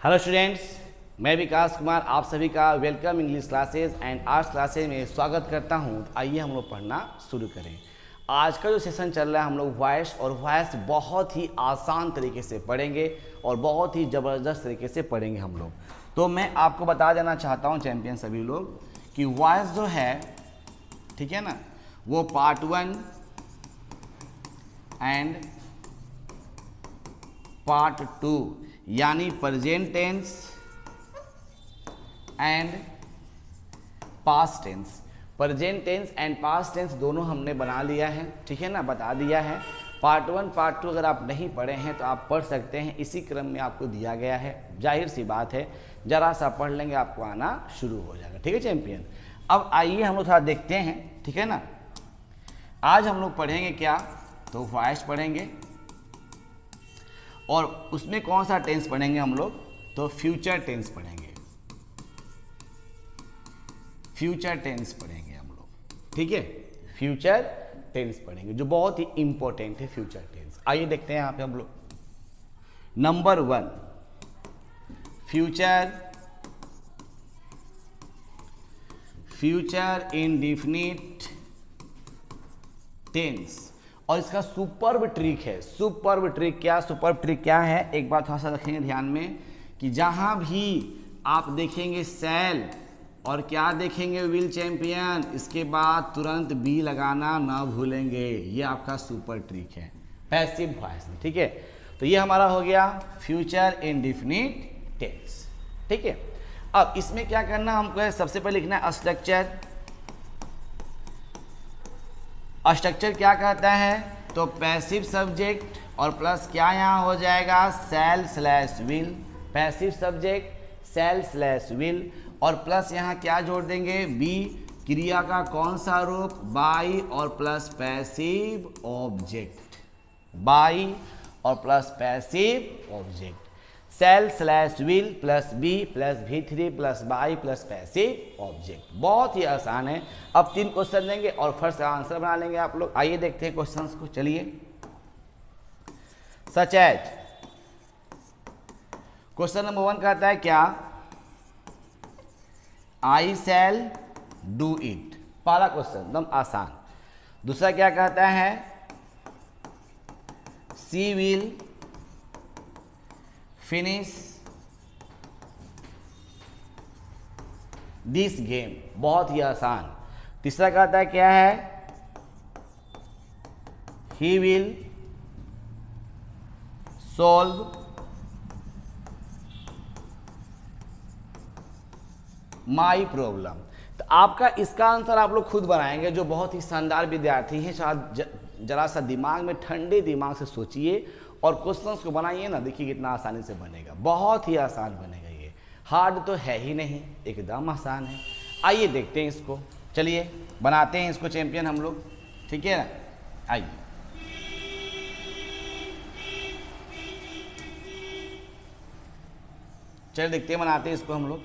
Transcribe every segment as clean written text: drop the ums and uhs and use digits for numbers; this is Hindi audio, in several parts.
हेलो स्टूडेंट्स, मैं विकास कुमार आप सभी का welcome English classes and arts classes में स्वागत करता हूं। आइए हम लोग पढ़ना शुरू करें। आज का जो सेशन चल रहा है हम लोग वॉइस और वॉइस बहुत ही आसान तरीके से पढ़ेंगे और बहुत ही ज़बरदस्त तरीके से पढ़ेंगे हम लोग। तो मैं आपको बता देना चाहता हूँ चैंपियन सभी लोग कि वॉइस जो है, ठीक है ना, वो पार्ट 1 एंड पार्ट 2 यानी present tense and past tense. Present tense and past tense दोनों हमने बना लिया है, ठीक है ना, बता दिया है। पार्ट 1 पार्ट 2 अगर आप नहीं पढ़े हैं तो आप पढ़ सकते हैं, इसी क्रम में आपको दिया गया है। जाहिर सी बात है, जरा सा पढ़ लेंगे आपको आना शुरू हो जाएगा, ठीक है चैंपियन। अब आइए हम लोग थोड़ा देखते हैं, ठीक है ना। आज हम लोग पढ़ेंगे क्या, तो वॉइस पढ़ेंगे और उसमें कौन सा टेंस पढ़ेंगे हम लोग, तो फ्यूचर टेंस पढ़ेंगे। फ्यूचर टेंस पढ़ेंगे हम लोग, ठीक है, फ्यूचर टेंस पढ़ेंगे जो बहुत ही इंपॉर्टेंट है फ्यूचर टेंस। आइए देखते हैं यहाँ पे हम लोग। Number 1 future indefinite tense. और इसका सुपर्ब ट्रिक है। सुपर्ब ट्रिक क्या है, एक बात थोड़ा सा रखेंगे ध्यान में कि जहां भी आप देखेंगे सेल और क्या देखेंगे विल चैंपियन, इसके बाद तुरंत बी लगाना ना भूलेंगे। ये आपका सुपर ट्रिक है पैसिव वॉइस में, ठीक है। तो ये हमारा हो गया फ्यूचर इंडेफिनिट टेंस, ठीक है। अब इसमें क्या करना हमको है, सबसे पहले लिखना है स्ट्रक्चर। स्ट्रक्चर क्या कहता है, तो पैसिव सब्जेक्ट और प्लस क्या यहाँ हो जाएगा, shall slash will. Passive subject shall slash will और प्लस यहाँ क्या जोड़ देंगे, बी। क्रिया का कौन सा रूप, बाई और प्लस पैसिव ऑब्जेक्ट। बाई और plus passive object. Shall slash will plus be plus V3 plus by plus passive object. बहुत ही आसान है। अब 3 क्वेश्चन देंगे और फर्स्ट का आंसर बना लेंगे आप लोग। आइए देखते हैं क्वेश्चंस को, चलिए। सच एज क्वेश्चन नंबर 1 कहता है क्या, आई शैल डू इट। पहला क्वेश्चन एकदम आसान। दूसरा क्या कहता है, she will finish this game. बहुत ही आसान। तीसरा कहता है क्या है, he will solve my problem. तो आपका इसका आंसर आप लोग खुद बनाएंगे, जो बहुत ही शानदार विद्यार्थी हैं। शायद जरा सा दिमाग में, ठंडे दिमाग से सोचिए और क्वेश्चंस को बनाइए ना, देखिए कितना आसानी से बनेगा। बहुत ही आसान बनेगा, ये हार्ड तो है ही नहीं, एकदम आसान है। आइए देखते हैं इसको, चलिए बनाते हैं इसको चैंपियन हम लोग, ठीक है ना। आइए चलिए देखते हैं, बनाते हैं इसको हम लोग।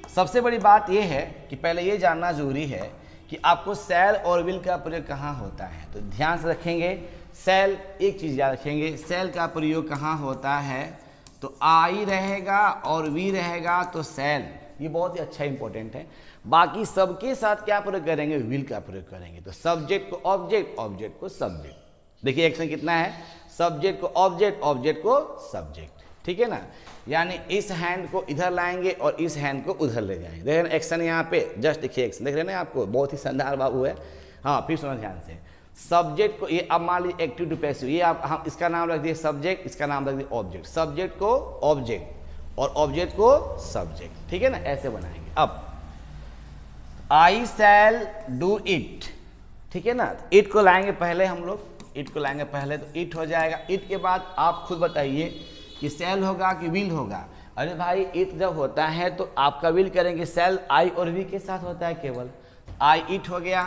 सबसे बड़ी बात यह है कि पहले ये जानना जरूरी है कि आपको सेल और विल का प्रयोग कहाँ होता है। तो ध्यान से रखेंगे, सेल, एक चीज़ याद रखेंगे, सेल का प्रयोग कहाँ होता है, तो आई रहेगा और वी रहेगा तो सेल। ये बहुत ही अच्छा इंपॉर्टेंट है। बाकी सबके साथ क्या प्रयोग करेंगे, विल का प्रयोग करेंगे। तो सब्जेक्ट को ऑब्जेक्ट, ऑब्जेक्ट को सब्जेक्ट। देखिए एक्शन कितना है, सब्जेक्ट को ऑब्जेक्ट, ऑब्जेक्ट को सब्जेक्ट, ठीक है ना। यानी इस हैंड को इधर लाएंगे और इस हैंड को उधर ले जाएंगे। देख रहे हैं एक्शन यहाँ पे, जस्ट देखिए एक्शन देख रहे हैं ना आपको, बहुत ही शानदार बाबू है। हाँ फिर सुनो ध्यान से। सब्जेक्ट को, ये अब मान लीजिए एक्टिव टू पैसिव, ये आप हम इसका नाम रख दिए सब्जेक्ट, इसका नाम रख दिए ऑब्जेक्ट। सब्जेक्ट को ऑब्जेक्ट और ऑब्जेक्ट को सब्जेक्ट, ठीक है ना, ऐसे बनाएंगे। अब आई शैल डू इट, ठीक है ना। इट को लाएंगे पहले हम लोग, इट को लाएंगे पहले, तो इट हो जाएगा। इट के बाद आप खुद बताइए कि सेल होगा कि विल होगा। अरे भाई इट जब होता है तो आपका विल करेंगे, सेल आई और वी के साथ होता है केवल। आई इट हो गया।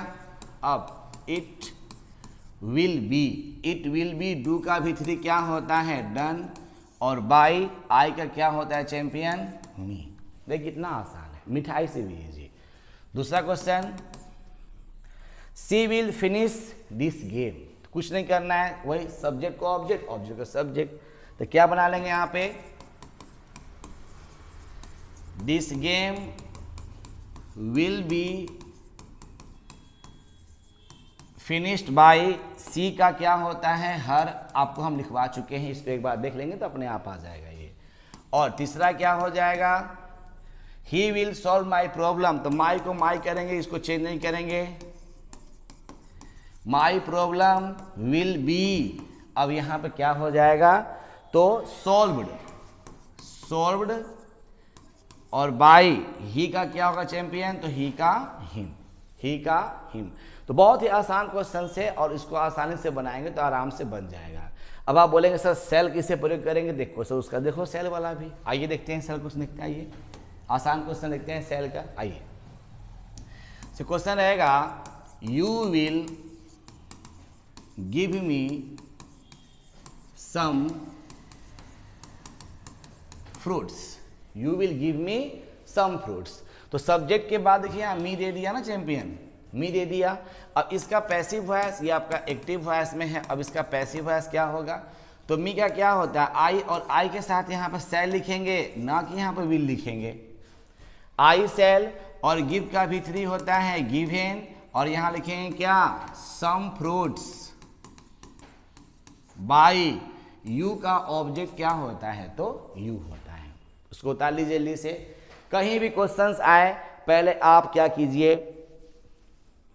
अब it will B, it will B, do का V3 क्या होता है, डन, और बाई आई का क्या होता है चैंपियन, मी। देखिए कितना आसान है, मिठाई से भी इजी। दूसरा question, she will finish this game. कुछ नहीं करना है, वही सब्जेक्ट को ऑब्जेक्ट, ऑब्जेक्ट को सब्जेक्ट। तो क्या बना लेंगे यहाँ पे, this game will be finished by she का क्या होता है हर, आपको हम लिखवा चुके हैं, इसको एक बार देख लेंगे तो अपने आप आ जाएगा ये। और तीसरा क्या हो जाएगा, he will solve my problem, तो माई को माई करेंगे, इसको चेंज नहीं करेंगे, माई प्रॉब्लम विल बी, अब यहां पे क्या हो जाएगा, तो सॉल्व्ड, सॉल्व्ड, और बाई ही का क्या होगा चैंपियन, तो ही का हिम, ही का हिम। तो बहुत ही आसान क्वेश्चन है और इसको आसानी से बनाएंगे तो आराम से बन जाएगा। अब आप बोलेंगे सर सेल किसे प्रयोग करेंगे, देखो सर उसका देखो सेल वाला भी, आइए देखते हैं सेल क्वेश्चन देखते हैं, आइए आसान क्वेश्चन देखते हैं सेल का, आइए। तो क्वेश्चन रहेगा you will give me some fruits, you will give me some fruits. तो सब्जेक्ट के बाद देखिए यहाँ मी दे दिया ना चैंपियन, मी दे दिया। अब इसका पैसिव वॉइस, ये आपका एक्टिव वॉइस में है, अब इसका पैसिव वॉइस क्या होगा, तो मी का क्या होता है आई, और आई के साथ यहाँ पर सेल लिखेंगे, ना कि यहाँ पर विल लिखेंगे, आई सेल, और गिव का भी 3 होता है गिवेन, और यहाँ लिखेंगे क्या सम फ्रूट्स बाई, यू का ऑब्जेक्ट क्या होता है, तो यू होता है। उसको उतार लीजिए जल्दी से। कहीं भी क्वेश्चंस आए पहले आप क्या कीजिए,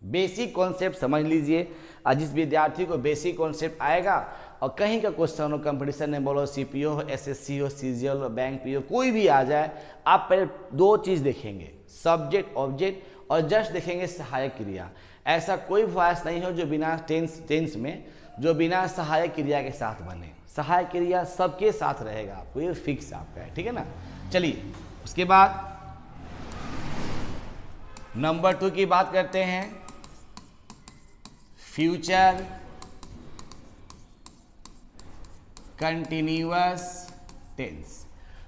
बेसिक कॉन्सेप्ट समझ लीजिए, और जिस विद्यार्थी को बेसिक कॉन्सेप्ट आएगा और कहीं का क्वेश्चन हो, कंपटीशन में बोलो, सीपीओ हो, एसएससी हो, सीजीएल हो, बैंक पीओ, कोई भी आ जाए, आप पहले 2 चीज़ देखेंगे, सब्जेक्ट ऑब्जेक्ट, और जस्ट देखेंगे सहायक क्रिया। ऐसा कोई वॉइस नहीं हो जो बिना टेंस में जो बिना सहायक क्रिया के साथ बने, सहायक क्रिया सबके साथ रहेगा, आपको ये फिक्स आपका है, ठीक है ना। चलिए उसके बाद नंबर 2 की बात करते हैं, future continuous tense,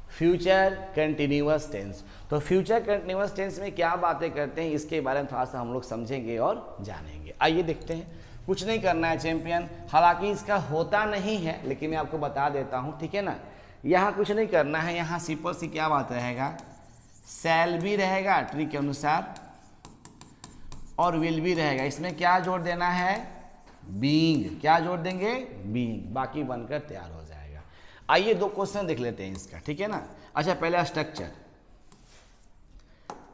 future continuous tense. तो फ्यूचर कंटिन्यूअस टेंस में क्या बातें करते हैं इसके बारे में थोड़ा सा हम लोग समझेंगे और जानेंगे। आइए देखते हैं। कुछ नहीं करना है चैंपियन, हालांकि इसका होता नहीं है लेकिन मैं आपको बता देता हूं, ठीक है ना। यहाँ कुछ नहीं करना है, यहाँ सिंपल सी क्या बात रहेगा, सेल भी रहेगा ट्री के अनुसार और विल भी रहेगा, इसमें क्या जोड़ देना है, बीइंग, क्या जोड़ देंगे, बीइंग, बाकी बनकर तैयार हो जाएगा। आइए 2 क्वेश्चन देख लेते हैं इसका, ठीक है ना। अच्छा पहले स्ट्रक्चर,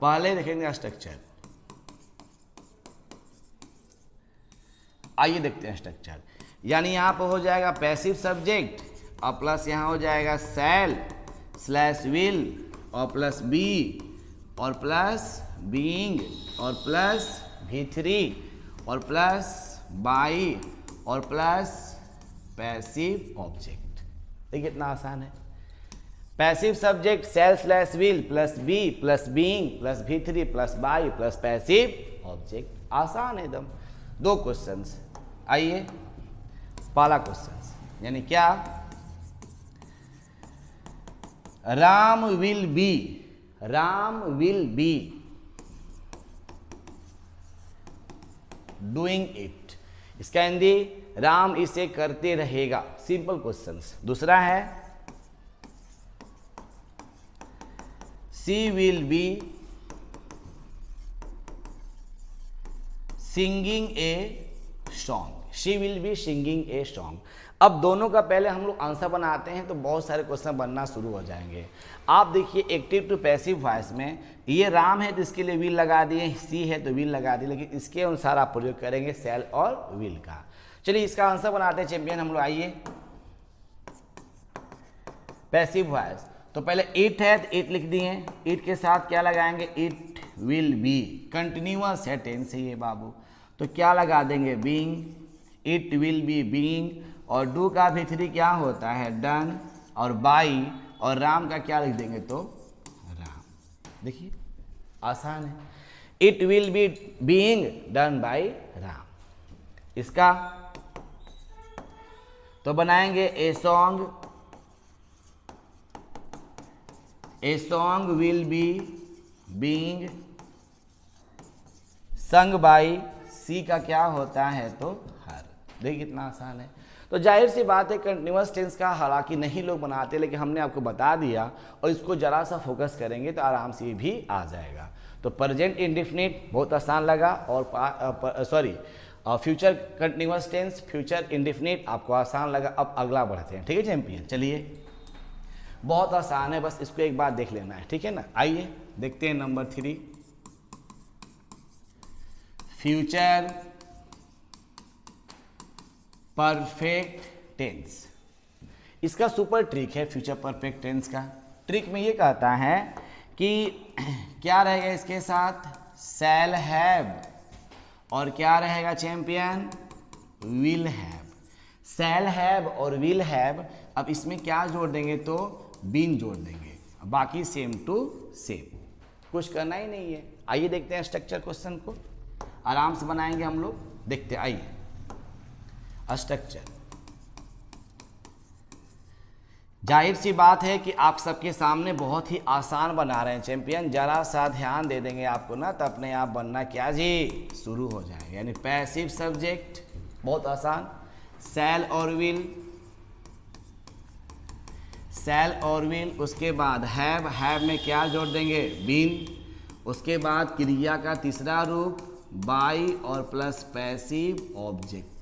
पहले देखेंगे स्ट्रक्चर, आइए देखते हैं स्ट्रक्चर। यानी यहाँ पर हो जाएगा पैसिव सब्जेक्ट और प्लस यहाँ हो जाएगा सेल स्लैश विल और प्लस बी और प्लस बीइंग और प्लस V3 और प्लस बाई और प्लस पैसिव ऑब्जेक्ट। देखिए कितना आसान है, passive subject shall slash will plus be plus being plus V3 plus by plus passive object, आसान है एकदम। 2 क्वेश्चंस, आइए पहला क्वेश्चन, यानी क्या, Ram will be, Ram will be doing it, इसका हिंदी राम इसे करते रहेगा, सिंपल क्वेश्चंस। दूसरा है she will be singing a song, she will be singing a song. अब दोनों का पहले हम लोग आंसर बनाते हैं तो बहुत सारे क्वेश्चन बनना शुरू हो जाएंगे। आप देखिए एक्टिव टू पैसिव वॉइस में ये राम है तो इसके लिए विल लगा दिए, सी है तो विल लगा दिए, लेकिन इसके अनुसार आप प्रयोग करेंगे सेल और विल का। चलिए इसका आंसर बनाते हैं चैंपियन हम लोग, आइए। पैसिव वॉइस तो पहले इट है तो इट लिख दिए, इट के साथ क्या लगाएंगे, इट विल बी, कंटिन्यूअस है टेंस है ये बाबू, तो क्या लगा देंगे, being, it will be being, और डू का V3 क्या होता है, डन, और बाई, और राम का क्या लिख देंगे, तो राम। देखिए आसान है, it will be being done by Ram. इसका तो बनाएंगे a song will be being sung by, she का क्या होता है, तो हर। देखिए कितना आसान है। तो तो जाहिर सी बात है कंटिन्यूअस टेंस का हालांकि नहीं लोग बनाते, लेकिन हमने आपको बता दिया और इसको जरा सा फोकस करेंगे तो आराम से ये भी आ जाएगा। तो प्रेजेंट इंडेफिनिट बहुत आसान लगा, और future continuous tense, future indefinite आपको आसान लगा। अब अगला बढ़ते हैं, ठीक है चैंपियन। चलिए बहुत आसान है, बस इसको एक बार देख लेना है, ठीक है ना। आइए देखते हैं नंबर 3, फ्यूचर परफेक्ट टेंस। इसका सुपर ट्रिक है फ्यूचर परफेक्ट टेंस का। ट्रिक में ये कहता है कि क्या रहेगा इसके साथ, शैल हैव, और क्या रहेगा champion, will have. Shall have और विल हैव, अब इसमें क्या जोड़ देंगे तो बीन जोड़ देंगे, बाकी सेम टू सेम, कुछ करना ही नहीं है। आइए देखते हैं स्ट्रक्चर क्वेश्चन को, आराम से बनाएंगे हम लोग, देखते हैं। आइए स्ट्रक्चर, जाहिर सी बात है कि आप सबके सामने बहुत ही आसान बना रहे हैं चैंपियन, जरा सा ध्यान दे देंगे आपको ना तो अपने आप बनना क्या जी शुरू हो जाएगा। यानी पैसिव सब्जेक्ट बहुत आसान, शैल और विल, शैल और विल, उसके बाद हैव, हैव में क्या जोड़ देंगे, बीन, उसके बाद क्रिया का तीसरा रूप बाई और प्लस पैसिव ऑब्जेक्ट।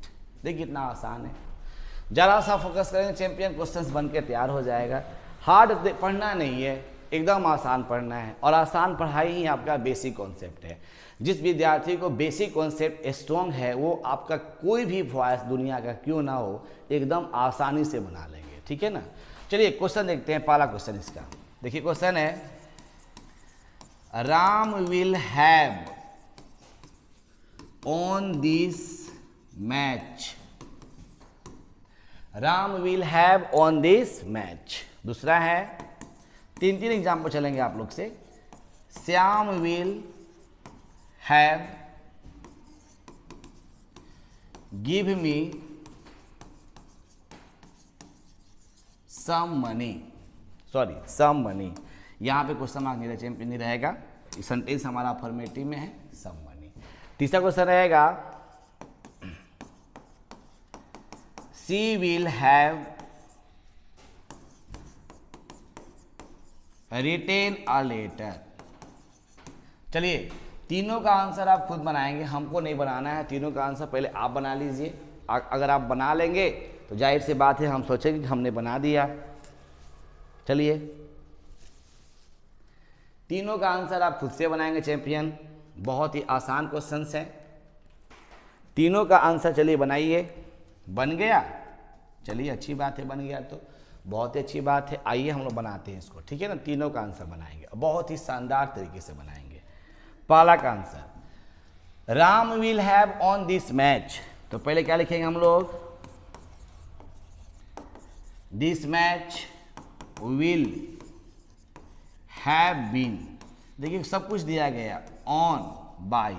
देखिए कितना आसान है, जरा सा फोकस करेंगे चैंपियन, क्वेश्चंस बन के तैयार हो जाएगा। हार्ड पढ़ना नहीं है, एकदम आसान पढ़ना है, और आसान पढ़ाई ही आपका बेसिक कॉन्सेप्ट है। जिस विद्यार्थी को बेसिक कॉन्सेप्ट स्ट्रॉन्ग है वो आपका कोई भी वॉइस दुनिया का क्यों ना हो एकदम आसानी से बना लेंगे, ठीक है ना। चलिए क्वेश्चन देखते हैं, पहला क्वेश्चन इसका देखिए। क्वेश्चन है Ram will have on this match, Ram will have on this match. दूसरा है, तीन तीन एग्जाम्पल चलेंगे आप लोग से, Shyam will have give me some money, sorry some money, यहां पे क्वेश्चन मार्क नहीं रहेगा, सेंटेंस हमारा अफर्मेटिव में है, सम मनी। तीसरा क्वेश्चन रहेगा she will have written a letter। चलिए तीनों का आंसर आप खुद बनाएंगे, हमको नहीं बनाना है, तीनों का आंसर पहले आप बना लीजिए। अगर आप बना लेंगे तो जाहिर सी बात है हम सोचेंगे कि हमने बना दिया। चलिए तीनों का आंसर आप खुद से बनाएंगे चैंपियन, बहुत ही आसान क्वेश्चंस हैं। तीनों का आंसर चलिए बनाइए, बन गया, चलिए अच्छी बात है, बन गया तो बहुत ही अच्छी बात है। आइए हम लोग बनाते हैं इसको, ठीक है ना। तीनों का आंसर बनाएंगे, बहुत ही शानदार तरीके से बनाएंगे। पहला का answer, Ram will have on this match, तो पहले क्या लिखेंगे हम लोग, this match will have been, देखिए सब कुछ दिया गया, ऑन, बाई,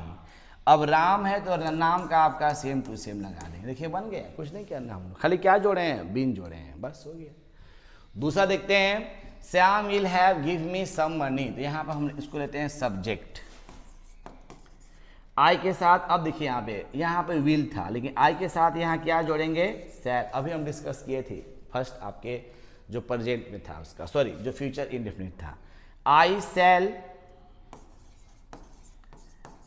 अब राम है तो नाम का आपका सेम टू सेम लगा देंगे, देखिए बन गया, कुछ नहीं करना हम लोग, खाली क्या जोड़े हैं, बीन जोड़े हैं, बस हो गया। दूसरा देखते हैं, Shyam will have give me some money, तो यहाँ पर हम इसको लेते हैं सब्जेक्ट, आई के साथ। अब देखिए यहाँ पे विल था, लेकिन आई के साथ यहाँ क्या जोड़ेंगे, शैल। अभी हम डिस्कस किए थे फर्स्ट आपके जो प्रेजेंट में था उसका, सॉरी जो फ्यूचर इंडेफिनिट था, आई शैल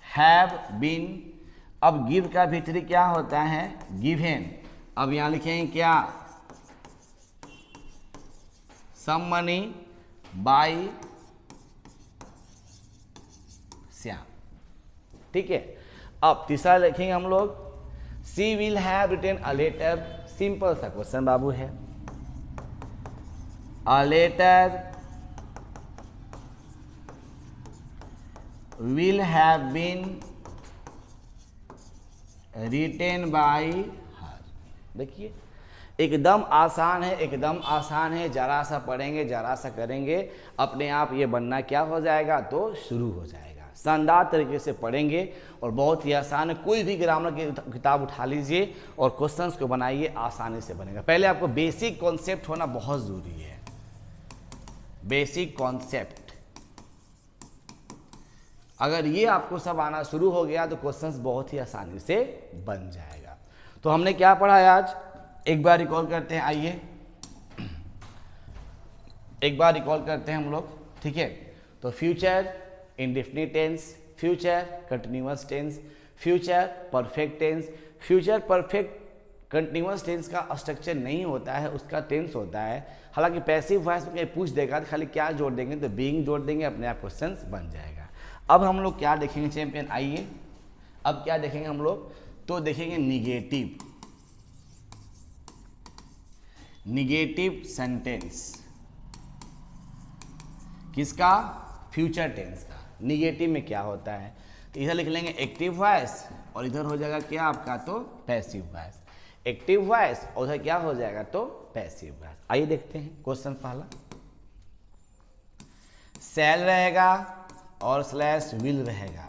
हैव बीन। अब गिव का भीतरी क्या होता है, गिवेन। अब यहां लिखेंगे क्या, सम मनी बाई श्याम, ठीक है। अब तीसरा लिखेंगे हम लोग, she will have written a letter, simple सा क्वेश्चन बाबू है, a letter will have been written by her। देखिए एकदम आसान है, एकदम आसान है, जरा सा पढ़ेंगे, जरा सा करेंगे, अपने आप ये बनना क्या हो जाएगा, तो शुरू हो जाएगा। शानदार तरीके से पढ़ेंगे और बहुत ही आसान है। कोई भी ग्रामर की किताब उठा लीजिए और क्वेश्चंस को बनाइए, आसानी से बनेगा। पहले आपको बेसिक कॉन्सेप्ट होना बहुत जरूरी है, बेसिक कॉन्सेप्ट, अगर ये आपको सब आना शुरू हो गया तो क्वेश्चंस बहुत ही आसानी से बन जाएगा। तो हमने क्या पढ़ा आज, एक बार रिकॉल करते हैं, आइए एक बार रिकॉल करते हैं हम लोग, ठीक है। तो future indefinite tense, future continuous tense, future perfect tense. Future perfect continuous tense का स्ट्रक्चर नहीं होता है, उसका टेंस होता है। हालांकि पैसिव वॉइस में कहीं पूछ देगा तो खाली क्या जोड़ देंगे, तो बीइंग जोड़ देंगे, अपने आप क्वेश्चन बन जाएगा। अब हम लोग क्या देखेंगे चैंपियन, आइए अब क्या देखेंगे हम लोग, तो देखेंगे निगेटिव, निगेटिव सेंटेंस। किसका? फ्यूचर टेंस का। निगेटिव में क्या होता है, तो इधर लिख लेंगे एक्टिव वॉइस और इधर हो जाएगा क्या आपका, तो पैसिव वॉइस। एक्टिव वॉइस और उधर क्या हो जाएगा, तो पैसिव वॉइस। आइए देखते हैं क्वेश्चन पहला। शैल रहेगा और स्लैश विल रहेगा।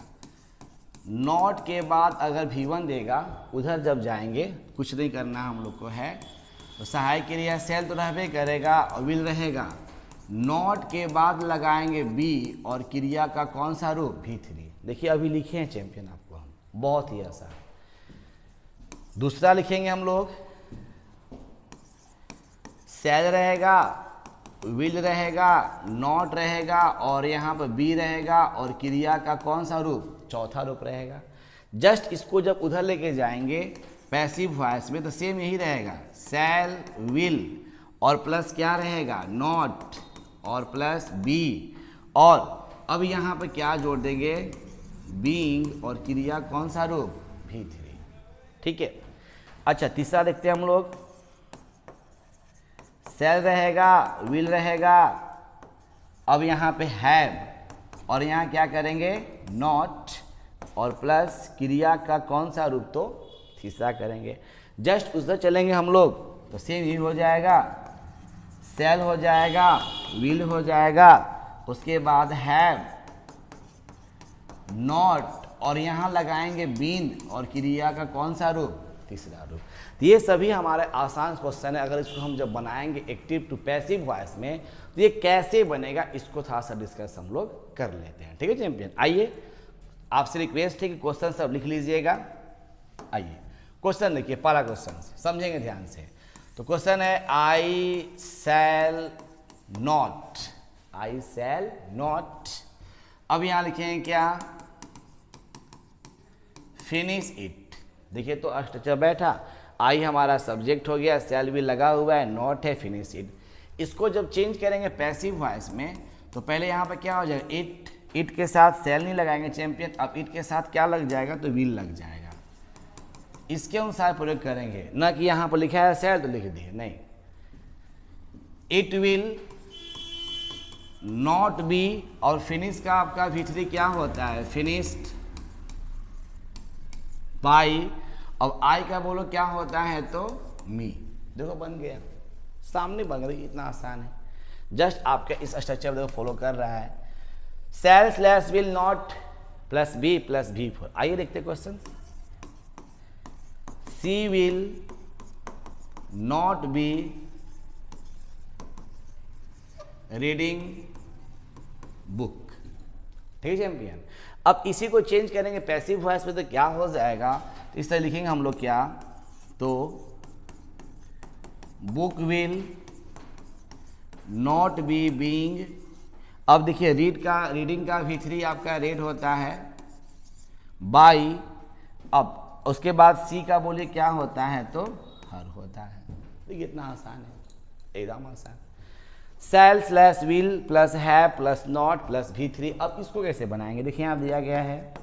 नॉट के बाद अगर V1 देगा, उधर जब जाएंगे कुछ नहीं करना हम लोग को है, तो सहायक क्रिया शैल तो रहबे करेगा और विल रहेगा। नॉट के बाद लगाएंगे बी और क्रिया का कौन सा रूप, V3। देखिए अभी लिखे हैं चैंपियन आपको हम, बहुत ही आसान। दूसरा लिखेंगे हम लोग, शैल रहेगा, विल रहेगा, नॉट रहेगा और यहाँ पर बी रहेगा और क्रिया का कौन सा रूप, चौथा रूप रहेगा। जस्ट इसको जब उधर लेके जाएंगे पैसिव वॉइस में, तो सेम यही रहेगा, शैल विल और प्लस क्या रहेगा, नॉट और प्लस बी, और अब यहाँ पर क्या जोड़ देंगे, बीइंग और क्रिया कौन सा रूप, V3। ठीक है। अच्छा तीसरा देखते हैं हम लोग, शैल रहेगा, विल रहेगा, अब यहाँ पे हैव और यहाँ क्या करेंगे, नॉट और प्लस क्रिया का कौन सा रूप, तो तीसरा करेंगे। जस्ट उधर चलेंगे हम लोग तो सेम ही हो जाएगा, शैल हो जाएगा, विल हो जाएगा, उसके बाद हैव, नॉट और यहाँ लगाएंगे बीन और क्रिया का कौन सा रूप, तीसरा रूप। तो ये सभी हमारे आसान क्वेश्चन है। अगर इसको हम जब बनाएंगे एक्टिव टू पैसिव वॉइस में, तो ये कैसे बनेगा इसको थोड़ा सा डिस्कस हम लोग कर लेते हैं, ठीक है चैंपियन। आइए आपसे रिक्वेस्ट है कि क्वेश्चन सब लिख लीजिएगा। आइए क्वेश्चन देखिए, पहला क्वेश्चन समझेंगे ध्यान से। तो क्वेश्चन है आई shall not, I shall not. अब यहाँ लिखेंगे क्या, फिनिश इट। देखिए तो स्ट्रक्चर बैठा, आई हमारा सब्जेक्ट हो गया, शैल भी लगा हुआ है, नॉट है, फिनिश इट। इसको जब चेंज करेंगे पैसिव वॉइस में, तो पहले यहाँ पर क्या हो जाएगा, इट, इट के साथ शैल नहीं लगाएंगे चैंपियन, अब इट के साथ क्या लग जाएगा, तो विल लग जाएगा। इसके अनुसार प्रयोग करेंगे, ना कि यहाँ पर लिखा है शैल तो लिख दिए, नहीं। इट विल नॉट बी और फिनिश का आपका V3 क्या होता है, फिनिश्ड बाई। अब आई का बोलो क्या होता है, तो मी। देखो बन गया, सामने बन गया, इतना आसान है। जस्ट आपके इस स्ट्रक्चर देखो फॉलो कर रहा है, shall slash will not plus be plus V4। आइए देखते क्वेश्चन। She will not be reading book, ठीक है चैंपियन। अब इसी को चेंज करेंगे पैसिव वॉइस पे, तो क्या हो जाएगा, तो इस तरह लिखेंगे हम लोग क्या, तो book will not B being. अब देखिए रीडिंग का V3 आपका रेड होता है बाई। अब उसके बाद सी का बोलिए क्या होता है, तो हर होता है। देखिए इतना आसान है, एकदम आसान। Shall slash will plus have plus not plus V3। अब इसको कैसे बनाएंगे, देखिए यहाँ दिया गया है,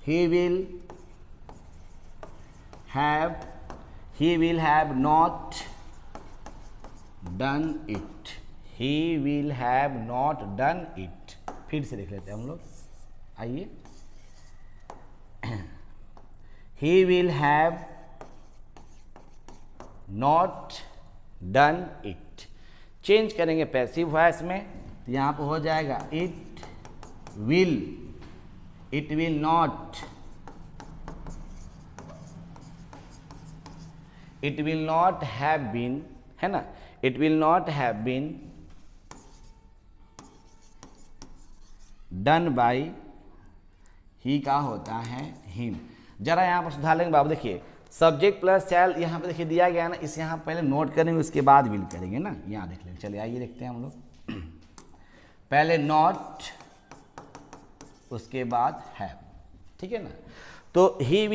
he will have not done it, he will have not done it. फिर से देख लेते हैं हम लोग, आइए। He will have not done it. Change करेंगे पैसिव वॉइस में, तो यहाँ पर हो जाएगा it will not have been, है ना, it will not have been done by, he का होता है हिम। जरा यहाँ पर सुधार लेंगे बाबू, देखिए सब्जेक्ट प्लस शैल यहाँ पे देखिए दिया गया ना, इसे यहाँ पहले नोट करेंगे उसके बाद विल करेंगे ना, यहाँ देख लेंगे। चलिए आइए देखते हैं हम लोग। पहले नॉट उसके बाद हैव, ठीक है ना। तो he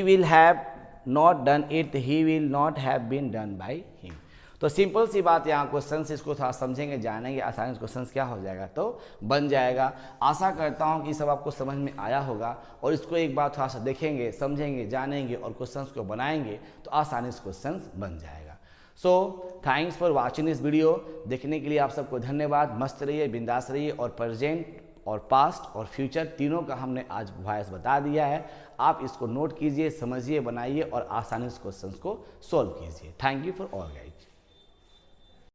will have not done it, he will not have been done by him. तो सिंपल सी बात, यहाँ क्वेश्चन इसको थोड़ा समझेंगे जानेंगे, आसानी से क्वेश्चन क्या हो जाएगा तो बन जाएगा। आशा करता हूँ कि सब आपको समझ में आया होगा, और इसको एक बार थोड़ा सा देखेंगे, समझेंगे, जानेंगे और क्वेश्चंस को बनाएंगे तो आसानी से क्वेश्चंस बन जाएगा। So thanks for watching this video. देखने के लिए आप सबको धन्यवाद। मस्त रहिए, बिंदास रहिए, और प्रेजेंट और पास्ट और फ्यूचर तीनों का हमने आज वॉइस बता दिया है। आप इसको नोट कीजिए, समझिए, बनाइए और आसानी से क्वेश्चंस को सॉल्व कीजिए। Thank you for all guys.